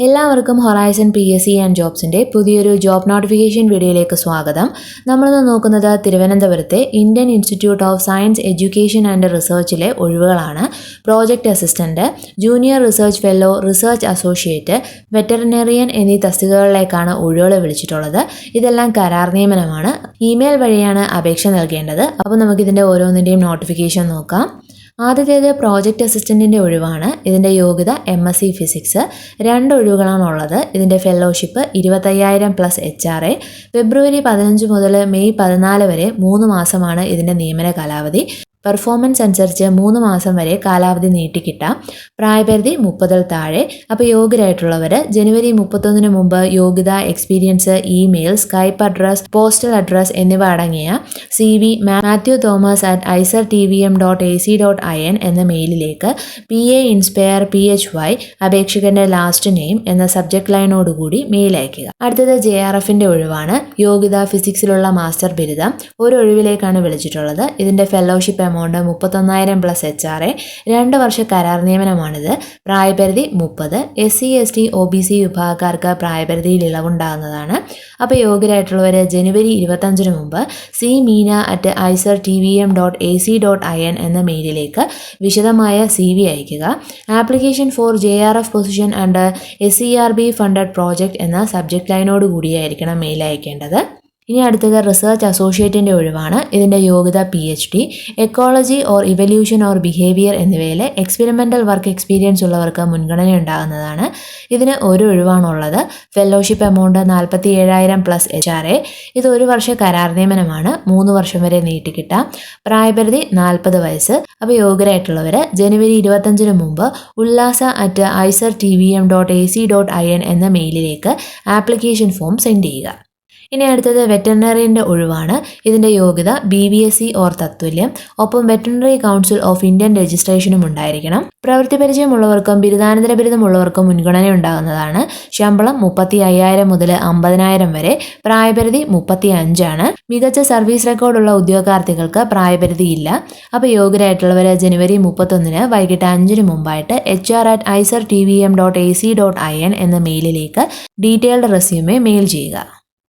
എല്ലാവർക്കും horizon PSC and ജോബ്സിൻ്റെ പുതിയൊരു job notification വീഡിയോയിലേക്ക് സ്വാഗതം. നമ്മളിന്ന് നോക്കുന്നത് തിരുവനന്തപുരത്തെ Indian institute of science education and റിസർച്ചിലെ ഒഴിവുകളാണ്. Project assistant, junior research fellow, research associate, veterinarian എന്നീ തസ്തികകളിലേക്കാണ് ഒഴിവുകൾ വിളിച്ചിട്ടുള്ളത്. ഇതെല്ലാം കരാർ നിയമനമാണ്. ഇമെയിൽ വഴിയാണ് അപേക്ഷ നൽകേണ്ടത്. അപ്പോൾ നമുക്കിതിൻ്റെ ഓരോന്നിൻ്റെയും നോട്ടിഫിക്കേഷൻ നോക്കാം. ആദ്യത്തേത് പ്രോജക്റ്റ് അസിസ്റ്റൻറ്റിൻ്റെ ഒഴിവാണ്. ഇതിൻ്റെ യോഗ്യത MSc ഫിസിക്സ്. 2 ഒഴിവുകളാണുള്ളത്. ഇതിൻ്റെ ഫെലോഷിപ്പ് 25,000 + HRA. ഫെബ്രുവരി 15 മുതൽ മെയ് 14 വരെ 3 മാസമാണ് ഇതിൻ്റെ നിയമന കാലാവധി. പെർഫോമൻസ് അനുസരിച്ച് 3 മാസം വരെ കാലാവധി നീട്ടിക്കിട്ടാം. പ്രായപരിധി 30-ൽ താഴെ. അപ്പോൾ യോഗ്യരായിട്ടുള്ളവർ ജനുവരി 31 മുമ്പ് യോഗ്യത, experience, email, Skype address, postal address എന്നിവ അടങ്ങിയ CV matthew.thomas@icertvm.ac.in എന്ന മെയിലിലേക്ക് PA ഇൻസ്പയർ PHY അപേക്ഷകന്റെ ലാസ്റ്റ് നെയിം എന്ന സബ്ജക്ട് ലൈനോടുകൂടി മെയിൽ അയക്കുക. അടുത്തത് JRFൻ്റെ ഒഴിവാണ്. യോഗ്യത ഫിസിക്സിലുള്ള മാസ്റ്റർ ബിരുദം. ഒരു ഒഴിവിലേക്കാണ് വിളിച്ചിട്ടുള്ളത്. ഇതിൻ്റെ ഫെലോഷിപ്പ് എമൗണ്ട് 31,000 + HRA. 2 വർഷ കരാർ നിയമനമാണിത്. പ്രായപരിധി 30. SC ST OBC വിഭാഗക്കാർക്ക് പ്രായപരിധിയിൽ ഇളവുണ്ടാകുന്നതാണ്. അപ്പോൾ യോഗ്യരായിട്ടുള്ളവർ ജനുവരി 25 മുമ്പ് cmeena@icertvm.ac.in എന്ന മെയിലിലേക്ക് വിശദമായ CV അയക്കുക. Application for JRF position under SERB funded project എന്ന സബ്ജക്ട് ലൈനോട് കൂടിയായിരിക്കണം മെയിൽ അയക്കേണ്ടത്. ഇനി അടുത്തത് റിസർച്ച് അസോസിയേറ്റിൻ്റെ ഒഴിവാണ്. ഇതിൻ്റെ യോഗ്യത PhD. Ecology or evolution or behaviour എന്നിവയിലെ എക്സ്പെരിമെൻ്റൽ വർക്ക് എക്സ്പീരിയൻസ് ഉള്ളവർക്ക് മുൻഗണന ഉണ്ടാകുന്നതാണ്. ഇതിന് ഒരു ഒഴിവാണുള്ളത്. Fellowship amount 47,000 + HRA. ഇത് 1 വർഷ കരാർ നിയമനമാണ്. 3 വർഷം വരെ നീട്ടിക്കിട്ടാം. പ്രായപരിധി 40 വയസ്സ്. അപ്പോൾ യോഗ്യരായിട്ടുള്ളവർ ജനുവരി 25 മുമ്പ് ullasa@icertvm.ac.in എന്ന മെയിലിലേക്ക് ആപ്ലിക്കേഷൻ ഫോം സെൻഡ് ചെയ്യുക. ഇനി അടുത്തത് വെറ്ററിനറിയൻ്റെ ഒഴിവാണ്. ഇതിൻ്റെ യോഗ്യത BVSc ഓർ തത്തുല്യം. ഒപ്പം വെറ്ററിനറി കൗൺസിൽ ഓഫ് ഇന്ത്യൻ രജിസ്ട്രേഷനും ഉണ്ടായിരിക്കണം. പ്രവൃത്തി പരിചയമുള്ളവർക്കും ബിരുദാനന്തര ബിരുദമുള്ളവർക്കും മുൻഗണന ഉണ്ടാകുന്നതാണ്. ശമ്പളം 35,000 മുതൽ 50,000 വരെ. പ്രായപരിധി 35 ആണ്. മികച്ച സർവീസ് റെക്കോർഡുള്ള ഉദ്യോഗാർത്ഥികൾക്ക് പ്രായപരിധി ഇല്ല. അപ്പോൾ യോഗ്യരായിട്ടുള്ളവർ ജനുവരി 31 വൈകിട്ട് 5 മുമ്പായിട്ട് HR@icertvm.ac.in എന്ന മെയിലിലേക്ക് ഡീറ്റെയിൽഡ് റെസ്യൂമെ മെയിൽ ചെയ്യുക.